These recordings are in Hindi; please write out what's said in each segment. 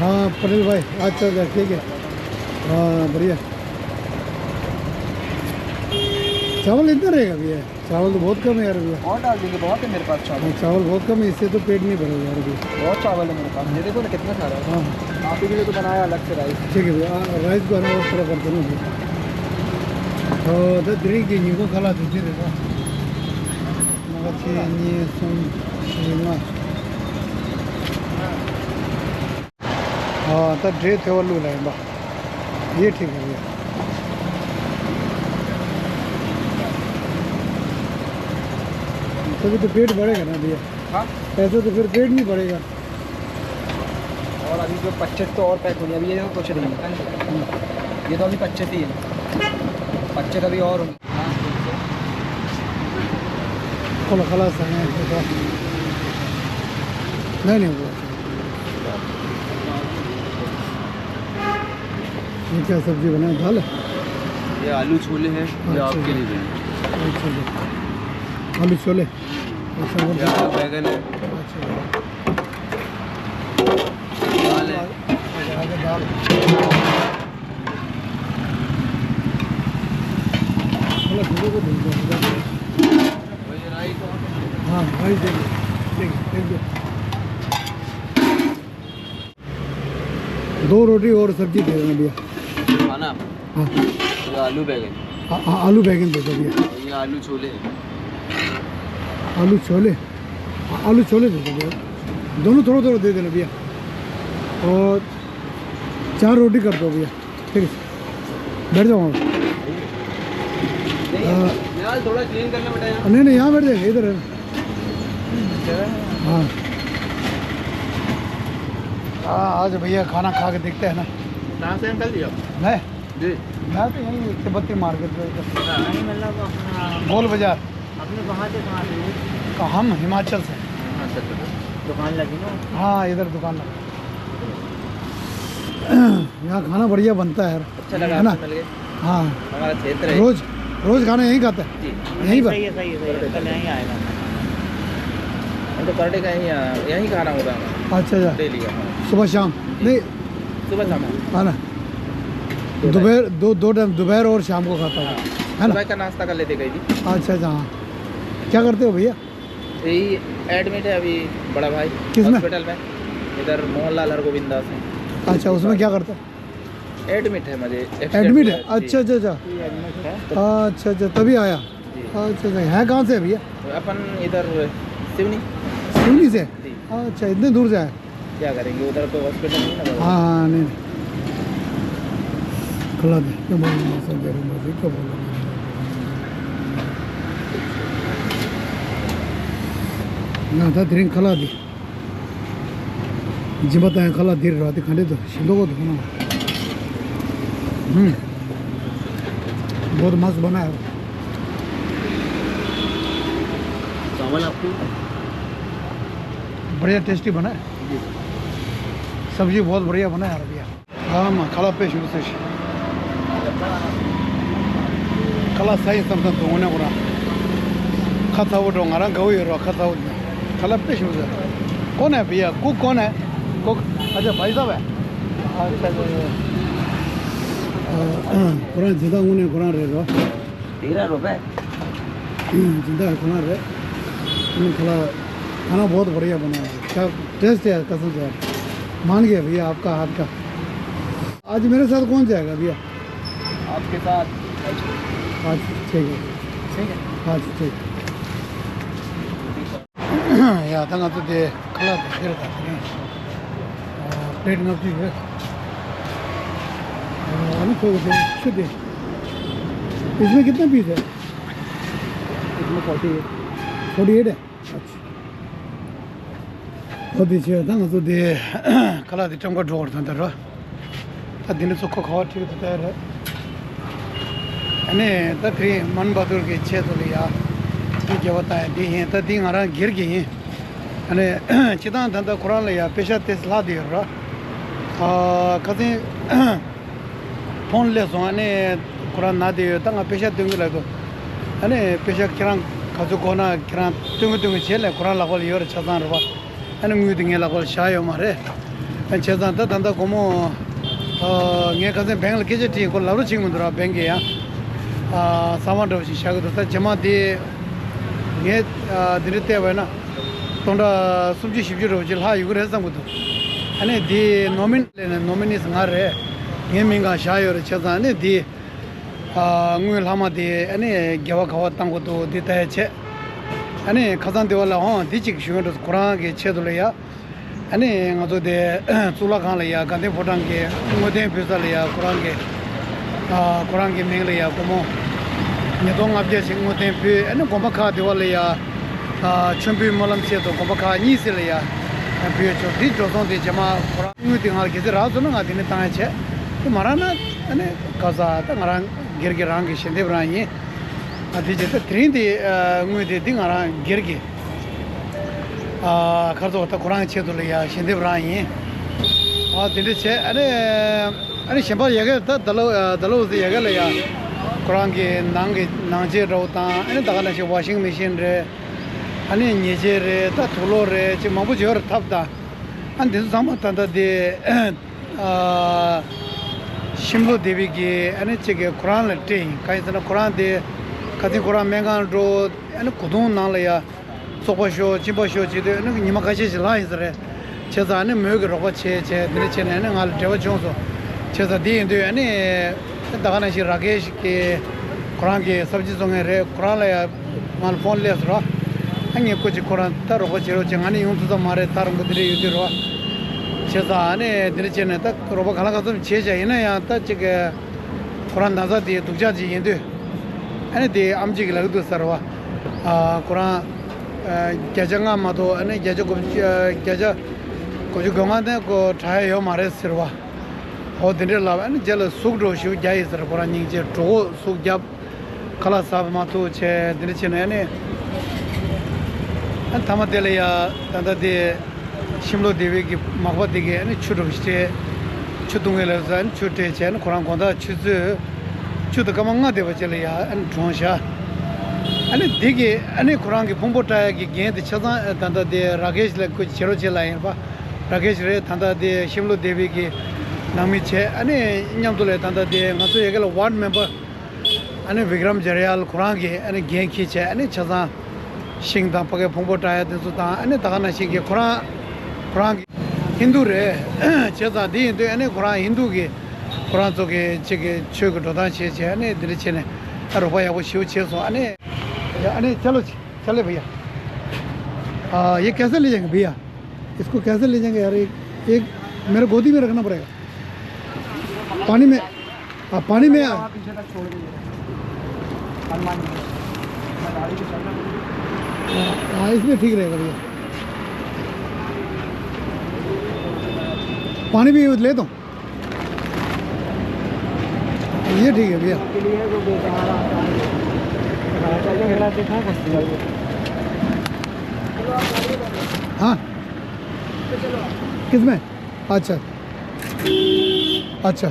हाँ पटेल भाई अच्छा अच्छा ठीक है हाँ बढ़िया चावल इतना रहेगा भैया चावल तो बहुत कम है यार भैया और डाल देंगे बहुत है मेरे पास चावल चावल बहुत कम है इससे तो पेट नहीं भरेगा यार भैया बहुत चावल है मेरे पास ये देखो ना कितना सारा है हाँ आप ही के लिए तो बनाया अलग से राइस ठीक है भैया राइस को ना और थोड़ा करते ना भैया तो ड्रिंक 이거 갈아 드시래요. 같이 니 손이나 हाँ तो ड्रे थे वो लू लाएगा ये ठीक है भैया तभी तो पेट बढ़ेगा ना भैया हाँ ऐसे तो फिर पेट नहीं बढ़ेगा और अभी जो 25 तो और पैक होंगे अभी ये कुछ नहीं है ये तो अभी 25 ही है 25 अभी और होंगे खोला खलास है नहीं हुआ ये क्या सब्जी बनाए दाल ये आलू छोले हैं ये आपके लिए हैं आलू छोले अच्छा वो बैगन है अच्छा दाल है आगे दाल थोड़ा दूध को दूध हाँ राइस देंगे ठीक है थैंक यू 2 रोटी और सब्जी दे देना भैया खाना हाँ तो आलू बैगन आलू बैगन दे दो भैया ये आलू छोले हैं आलू छोले दे दो भैया दोनों थोड़ा थोड़ा दे देना भैया और 4 रोटी कर दो भैया ठीक है बैठ जाओ यार थोड़ा क्लीन करना बेटा यार नहीं यहाँ बैठ जाएगा इधर है हाँ आज भैया खाना खा के देखते हैं ना कहाँ से अंकल जी आप मैं जी मैं तो यहीं तिब्बती मार्केट में नहीं मतलब अपना गोल बाजार अपने कहाँ से हम हिमाचल से अच्छा दुकान लगी ना हाँ इधर दुकान लगा यहाँ खाना बढ़िया बनता है यार अच्छा लगा है ना मिल गए हाँ हमारा क्षेत्र है रोज खाना यहीं खाता है जी यहीं पर सही है कल यहीं आएगा तो पर डे का यहीं खाना होता है अच्छा अच्छा डेली का सुबह शाम नहीं सुबह शाम हाँ ना दोपहर दो टाइम दोपहर और शाम को खाता हूँ है ना सुबह का नाश्ता कर लेते कहीं भी अच्छा अच्छा हाँ क्या करते हो भैया यही एडमिट है अभी बड़ा भाई किसमें? हॉस्पिटल में इधर मोहनलाल हरगोविंदा से अच्छा उसमें क्या करते हो एडमिट है मुझे एडमिट है अच्छा अच्छा अच्छा एडमिट है अच्छा अच्छा तभी आया अच्छा अच्छा है कहाँ से है भैया अपन इधर सिवनी सिवनी से जी अच्छा इतने दूर से आए क्या करेंगे उधर तो हॉस्पिटल नहीं ना हाँ हाँ नहीं खिला दे क्या बोल क्या बोल ना था ड्रिंक खिला दी जी बताएं खिला धीरे रहते खाने तो शिंदो को धोना बहुत मस्त बना है चावल आपको बढ़िया टेस्टी बना है सब्जी बहुत बढ़िया बना है भैया हाँ माँ खला पे शुरू से खला सही समझा तो होने को खाता वो डोंगा गई रो खाता वो खला पे शुरू से कौन है भैया कुक कौन है कुक अच्छा भाई साहब है अच्छा कुरान जिंदा उन्हें कुरान रहे रो 13 रुपए जिंदा है कुरान रहे खला खाना बहुत बढ़िया बना है क्या टेस्ट है कसम से मान गया भैया आपका हाथ का आज मेरे साथ कौन जाएगा भैया आपके साथ आज ठीक है ठीक है आज ठीक या तंगा तो दे खला फिर था प्लेट में ठीक है अभी थोड़ी देर शुद्ध इसमें कितने पीस है इसमें 48 है अच्छा 어디 지어 당도 돼 칼라디 좀 거줘 그런다로 아디는 속고 거 ठीक तैयार है अने तकरी मन बहादुर की इच्छा तो लिया ये क्या होता है दी हैं तो दी हमारा गिर गई हैं अने चिता धंधा कुरान लिया पेशा तेसला दिया रा कभी फोन ले सो अने कुरान ना दियो तंगा पेशा दूंगी लगो अने पेशा किरान 가지고 거나 किरान दूंगी चले कुरान लगो लियो चलता रहा अने मुझे दिंगे लगो शायद हमारे 제단다 단다 고모 게 가서 뱅을 계제티 고 라로 친구들아 뱅게야 사만도 시작도 다 제마디 게 드르테 와나 돈다 숨지 십주로 질하 이걸 했던 것도 아니 디 노미니 상하래 게밍가 샤요를 쳐다네 디 ngui lama de ane gyawa khawa tang ko to de ta che ane khazan de wala ha di chik shung do quran ge che do le ya ane nga to de chula khan le ya kan de photang ge ngo de pisa le ya quran ge meng le ya ko mo ne dong ab je sing ngo de pe ane ko ba kha de wala ya chumbi malam che to ko ba kha ni se le ya pe cho di do don de jama quran ngui de ngal ge de ra do na de ne ta che marana ane kaza ta ngarang girgirang ge shende brani adi jete trindi ngui de dingara girgi kharzo ta quran che dole ya shende brani dile che ane shemba yega ta dalo de yega le ya quran ge nangje ro ta ane daga na washing machine re ane nyeje re ta thulo re che mabu jor thapda an de sama ta de Shimlo Devi ki ane chege Quran le te kai sana Quran de kati Quran mengan ro ane kudung nang le ya sopa sho chimpa sho chi de ane nima kache chi la isre che za ane myo ge roba che dire che ane ngal dewa chong so che za di inde ane daga na shi Rakesh ke Quran ke sabji songe re Quran le ya ngal phone le sro ane kuchi Quran ta roba che ro che ngani yung tu da mare tarang ko dire yu ro 제가 안에 들으시는 딱 로봇 하나가 좀 제자이나야 딱 저게 쿠란 나자디 독자지 인데 안에 대 암지기라도 서와 쿠란 개정아 마도 안에 개정 개정 고주 경한데 고 차요 말했어와 어디를 라면 절 속도쇼 자이서 쿠란 이제 도 속잡 칼라사브 마도 제 들으시는 안에 한 타마텔이야 단다디 Shimlo Devi ki magwa dige ane chudukshte chudunga lazan chudte chen Quran konda chudu kama nga deva chale ya ane chonsha ane dige ane Quran ki pumbo taya ki gen de chazan tanda de Rakesh la kuch chero che layan pa Rakesh re tanda de Shimlo Devi ki nami che ane nyamdule tanda de nga so yagala ward member ane Vikram Jaryal Quran ki ane gen ki che ane chazan shing dang pake pumbo taya de su dang ane takana shing ki Quran Hindu re cheza di Hindu ane Quran Hindu ki Quran to ke chege chög dodan che ane dire che ne roba ya wo shiu che so ane चलो चले भैया ये कैसे ले जाएंगे भैया इसको कैसे ले जाएंगे यार एक मेरे गोदी में रखना पड़ेगा पानी में पानी में इसमें ठीक रहेगा भैया पानी भी ले दो ये ठीक है भैया हाँ किसमें अच्छा अच्छा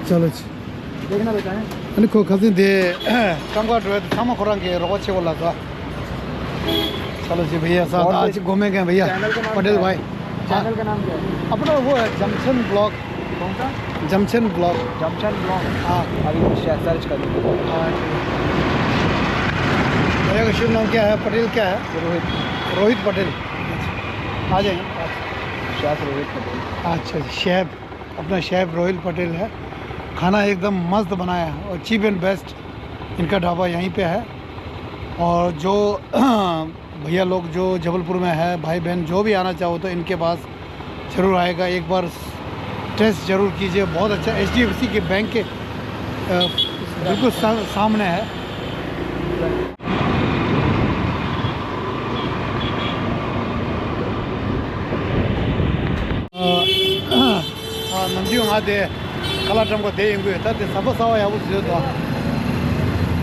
चलो देखना बेटा है अने को खजिन दे कंगा ड्रे सामा खोरांगे रोचे वाला था चलो जी भैया साथ आज घूमेंगे भैया पटेल भाई चैनल का नाम क्या है अपना वो है जमशन ब्लॉग कौन सा जमशन ब्लॉग हाँ अभी सर्च कर मेरा का शुभ नाम क्या है पटेल क्या है रोहित पटेल आ जाएंगे शेफ रोहित पटेल अच्छा शेफ अपना शेफ रोहित पटेल है खाना एकदम मस्त बनाया है और चीप एंड बेस्ट इनका ढाबा यहीं पे है और जो भैया लोग जो जबलपुर में है भाई बहन जो भी आना चाहो तो इनके पास ज़रूर आएगा एक बार टेस्ट ज़रूर कीजिए बहुत अच्छा HDFC के बैंक के बिल्कुल सामने है नमजी वहाँ दे कला टम को दे इंगु था ते सब सावा या उस दे तो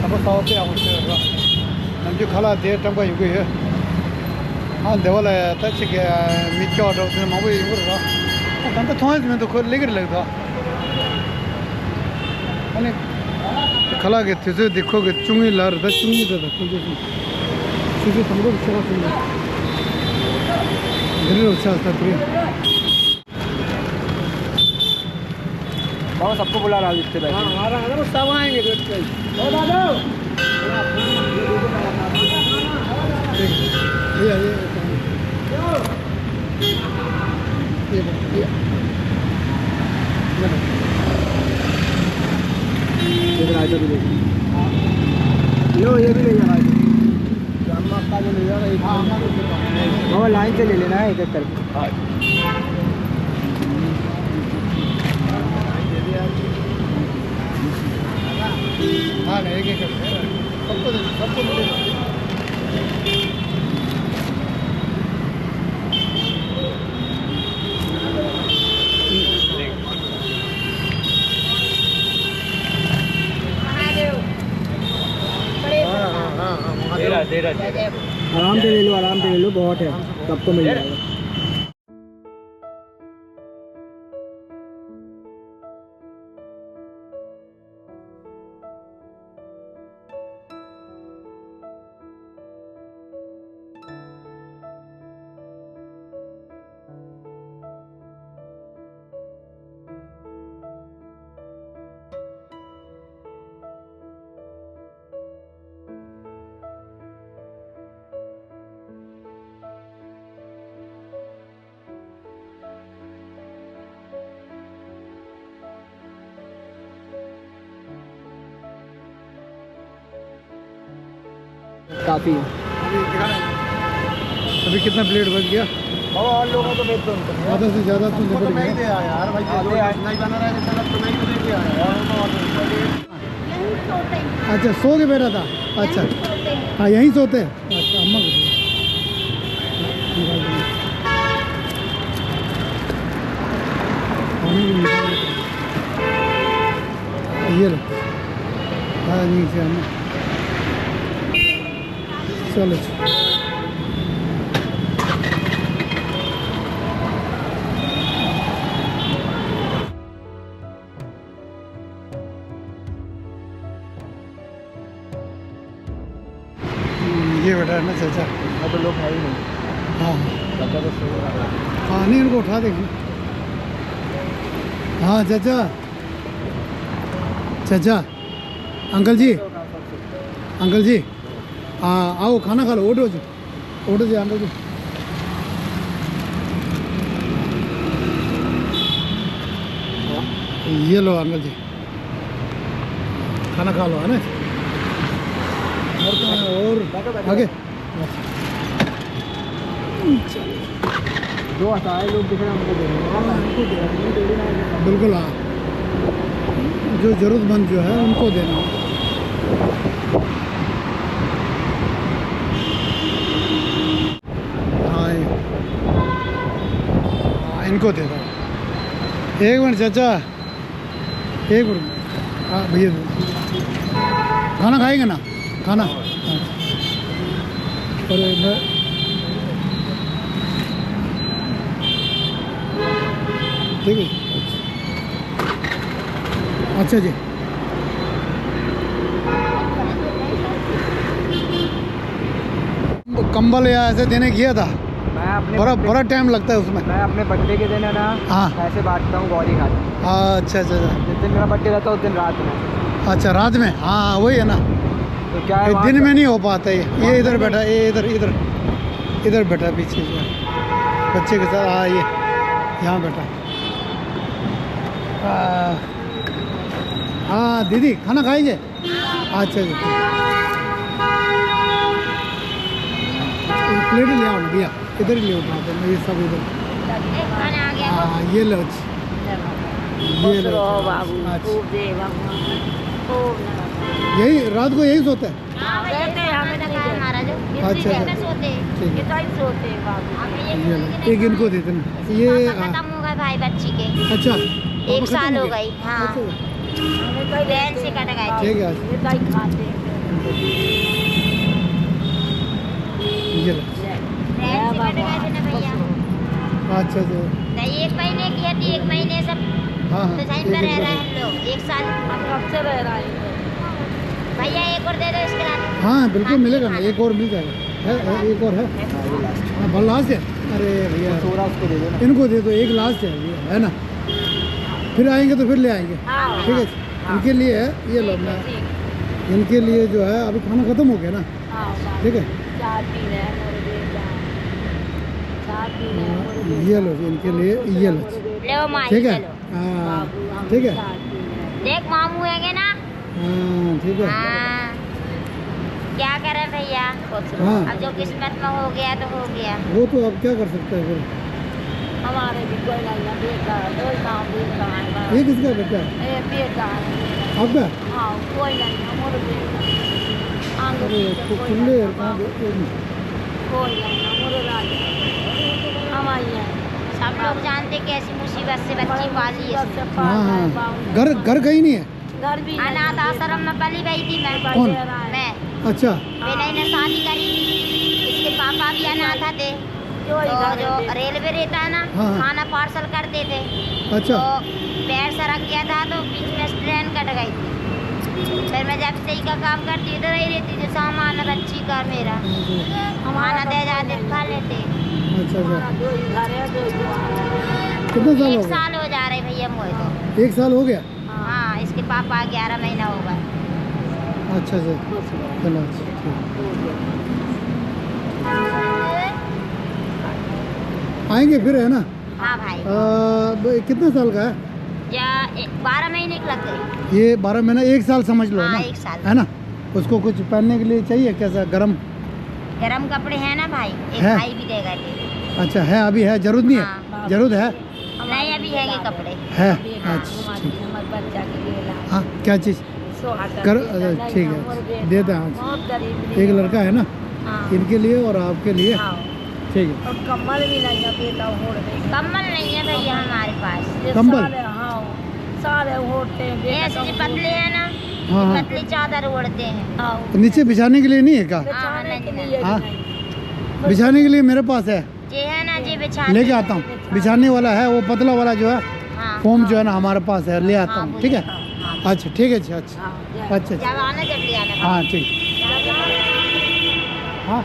सब सावा पे या उस दे तो नमजी कला दे टम को इंगु है हाँ देवल है तच के मिक्का और उसने मामू इंगु रहा तंता थोड़ा में तो कोई लेकर लगता अने कला के तुझे देखो कि चुंगी लार द चुंगी द तुझे तुझे समझो चला सुन ग्रिल अच्छा था ग्रिल। बाबा सबको बुला रहा है जिससे बैठे। हाँ आ रहा है ना, वो सब आएंगे गेट पे। ओ दादा ये रायता भी देखिए। लो ये भी ले जाना है। का जो ले जाना है बाबा लाइन से ले लेना है एक एक करके। हाँ एक एक करके सबको मिलेगा। दे रहा आराम से ले लो बहुत है, सबको मिल जाएगा। काफ़ी है। अभी कितना प्लेट बच गया? बाबा और लोगों को भेज दो। ज़्यादा से ज़्यादा तो निपट गया यार भाई, नहीं बना रहा है तो नहीं तो दे यार। अच्छा सो के बैठा था। अच्छा हाँ यहीं सोते हैं। अच्छा अम्मा को ये लो। हाँ नीचे अम्मा चलो। ये बेटा है ना चाचा। हाँ तो लोग है ही नहीं। हाँ चाचा तो सो रहा है। हाँ नहीं उनको उठा देखिए। हाँ चाचा चाचा अंकल जी हाँ आओ खाना खा लो। उठो जी अंकल जी। ये लो अंकल जी खाना खा लो है ना। और आगे जो असहाय लोग दिख रहे हैं उनको दे रहे हैं। बिल्कुल हाँ, जो ज़रूरतमंद जो है उनको देना। हाँ इनको दे दो। एक मिनट चाचा एक मिनट। हाँ भैया खाना खाएंगे ना खाना। अरे मैं ठीक है। अच्छा जी कंबल या ऐसे देने किया था। मैं अपने बड़ा टाइम लगता है उसमें। मैं अपने बर्थडे के दिन है ना हाँ ऐसे बांटता हूँ गौरी खाता। अच्छा अच्छा जिस दिन मेरा बर्थडे रहता है उस दिन रात में। अच्छा रात में हाँ वही है ना। तो क्या है ये वहाँ दिन का- में नहीं हो पाता ये इधर बैठा ये इधर बैठा पीछे जो है बच्चे के साथ। हाँ ये यहाँ बैठा। हाँ दीदी खाना खाएंगे? अच्छा जी प्लेट ले आओ ना भैया इधर ही ले उठा दो ये सब इधर। हाँ ये लो ये लो। अच्छा यही रात को यही सोते हैं? अच्छा ठीक है ये लो एक इनको दे देना ये। भाई बच्ची के अच्छा 1 साल हो गई। हाँ बहन से कट गए। ठीक है ये लो। बहन से कट गए थे ना भैया। अच्छा अच्छा 1 महीने की है 1 महीने सब हाँ तो सही पर रह रहे हैं हम लोग 1 साल कब से रह रहा है। भैया एक और दे दो इसके बाद। हाँ बिल्कुल मिलेगा ना एक और मिल जाएगा। है एक और है। हाँ लास्ट है अरे भैया थोड़ा उसको दे दो ना। इनको दे दो, एक लास्ट है भैया, है ना, फिर आएंगे तो फिर ले आएंगे। हाँ, ठीक है, इनके लिए है, ये लो मैं, इनके लिए जो है अभी खाना खत्म हो गया ना, ठीक है, ये लो जी, इनके लिए ये लो जी, ले माई ठीक है, चलो। हाँ ठीक है, देख मामू हैंगे ना। हाँ ठीक है, हाँ, क्या करे भैया, हाँ। अब जो किस्मत में हो गया तो हो गया। वो तो अब क्या कर सकते हैं फिर। हमारे भी कोई नहीं बेटा, दो काम बेटा है। ये किसका बेटा है? ये बेटा है। आपका? हाँ, कोई नहीं हमारे बेटा। आंगे अरे पीछे तो कोई खुले नहीं, है, कहाँ गए? कोई नहीं हमारे राजा। हमारी है। सब लोग जानते कैसी मुसीबत से बच्ची पाली है। हाँ हाँ, घर कहीं नहीं है? घर भी अनाथ आश्रम में पली गई थी मैं। कौन? मैं। अच्छा, पहले ने शादी करी, इसके पापा भी अनाथ थे। तो जो रेलवे रहता है ना, हाँ, हाँ। खाना पार्सल करते थे। अच्छा, तो पैर सरक गया था तो बीच में ट्रेन कट गई थी। फिर मैं जब से ही का काम करती इधर ही रहती थी, सामान बच्ची का मेरा खाना दे जाते खा लेते। अच्छा अच्छा, कितना साल हो एक गया? साल हो जा रहे भैया मुझे तो। एक साल हो गया? हाँ, इसके पापा 11 महीना हो गए। अच्छा अच्छा, चलो अच्छा, ठीक। आएंगे फिर, है ना? हाँ भाई, कितना साल का है? या 12 महीने की लग गई। ये 12 महीना, एक साल समझ लो हाँ, ना, एक साल। है ना? उसको कुछ पहनने के लिए चाहिए कैसा, गरम? गरम कपड़े हैं ना भाई, एक है? भाई भी देगा दे। अच्छा है, अभी है, जरूरत नहीं है? हाँ। जरूरत है? नहीं अभी है ये कपड़े। है, अच्छा ठीक। बच्चा के लिए हाँ, क्या चीज़ कर, अच्छा, ठीक है, देता हूँ। बहुत गरीब एक लड़का है ना, हाँ। इनके लिए और आपके लिए, हाँ। ठीक है। और कम्बल भी नहीं है बेटा, कम्बल नहीं है भैया हमारे पास। कंबल? सारे ओढ़ते हैं, ये ऐसे पतले हैं ना, हाँ हाँ, पतली चादर ओढ़ते हैं। नीचे बिछाने के लिए नहीं है क्या? हाँ, नहीं। हाँ, बिछाने के लिए मेरे पास है, ये है ना जी बिछा लेके आता हूँ। बिछाने वाला है, वो पतला वाला जो है, हाँ। फोम जो है ना, हमारे पास है, ले आता हाँ, हूँ, वो ठीक है? ले आओ, हाँ। अच्छा ठीक है जी, अच्छा हाँ, अच्छा अच्छा, जब आना जब ले आना। हाँ ठीक, हाँ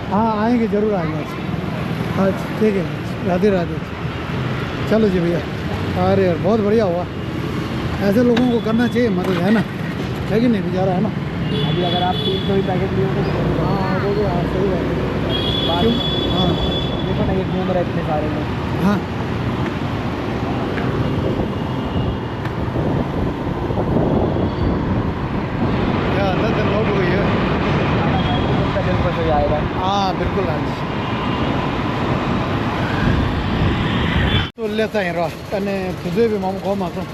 हाँ आएंगे, जरूर आएंगे। अच्छा अच्छा ठीक है, राधे राधे। चलो जी भैया, अरे यार बहुत बढ़िया हुआ, ऐसे लोगों को करना चाहिए मदद, है ना, है कि नहीं बेचारा, है ना? अभी अगर आप 300 ही पैकेट लिए तो हाँ वो भी, हाँ सही बात है, क्यों? हाँ देखो ना, ये घूम रहे इतने सारे लोग। हाँ, लोड हो गई है। उसका दिल खुश हो जाएगा। हाँ बिल्कुल, हाँ जी, तो लेता ही रहा अने तुझे भी मामू को मासूम।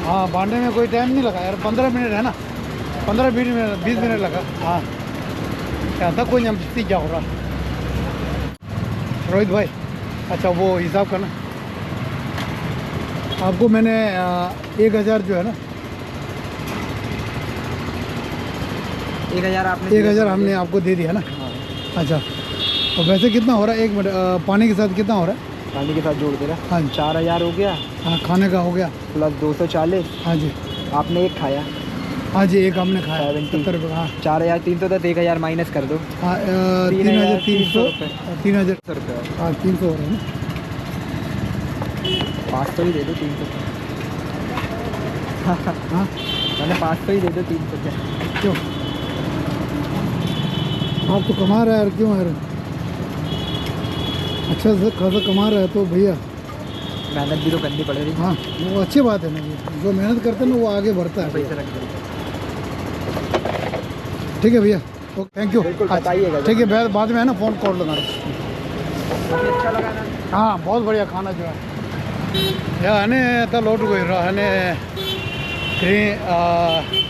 हाँ, बांधने में कोई टाइम नहीं लगा यार, 15 मिनट है ना, 15-20 मिनट, 20 मिनट लगा। हाँ, क्या था, कोई नहीं क्या हो रहा रोहित भाई। अच्छा वो हिसाब करना, आपको मैंने 1000 जो है ना, 1000 आपने 1000 हमने आपको दे दिया ना। हाँ। अच्छा, और वैसे कितना हो रहा है, 1 मिनट, पानी के साथ कितना हो रहा है? पानी के साथ जोड़ दे रहा। हाँ जी, 4000 हो गया, हाँ खाने का हो गया, प्लस 240। हाँ जी, आपने एक खाया, हाँ जी एक हमने खाया 70 70 रुपये। हाँ 4300 था, 1000 माइनस कर दो। हाँ 3300, 3000, रुपये। हाँ 300 हो रहा है ना। 500 ही दे दो, 300। हाँ मैंने 500 ही दे दो, 300 के। क्यों, आप तो कमा रहे हैं यार, क्यों यार, अच्छा से खासा कमा रहा है तो भैया, मेहनत भी तो करनी पड़ रही। हाँ वो अच्छी बात है ना, ये जो मेहनत करते हैं ना वो आगे बढ़ता है। पैसे रख दो। ठीक है भैया, ओके थैंक यू। बिल्कुल, बताइएगा। ठीक है, बाद में है ना फ़ोन कॉल लगा। काफ़ी अच्छा लगा ना। हाँ बहुत बढ़िया खाना जो है या हने तो लोट गई रहा हने कहीं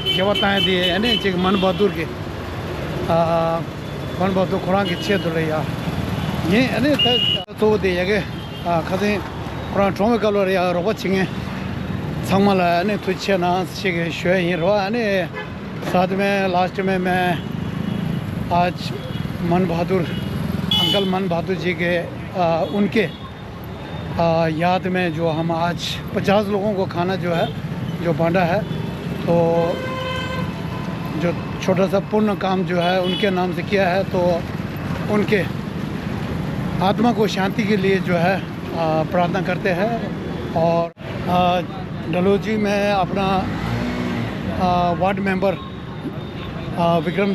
क्या बताएं दिए हने चिक मन बहादुर के मन बहादुर खुरान की छे तो रही ये हने तो दे के खाते खुरान ट्रोमे कलो या रोबा चिंगे संगमला हने तो छे ना चिक शुए ही रहा हने साथ में लास्ट में मैं आज मन बहादुर अंकल मन बहादुर जी के उनके याद में जो हम आज 50 लोगों को खाना जो है जो बांटा है, तो जो छोटा सा पुण्य काम जो है उनके नाम से किया है, तो उनके आत्मा को शांति के लिए जो है प्रार्थना करते हैं। और डलहौजी में अपना वार्ड मेंबर विक्रम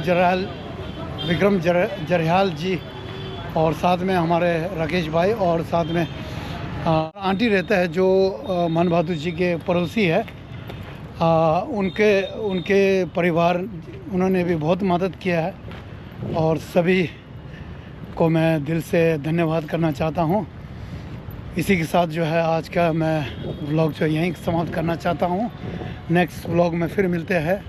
जरयाल जी और साथ में हमारे राकेश भाई और साथ में आंटी रहता है जो मन बहादुर जी के पड़ोसी है। उनके परिवार उन्होंने भी बहुत मदद किया है और सभी को मैं दिल से धन्यवाद करना चाहता हूँ। इसी के साथ जो है आज का मैं व्लॉग जो यहीं समाप्त करना चाहता हूँ। नेक्स्ट व्लॉग में फिर मिलते हैं।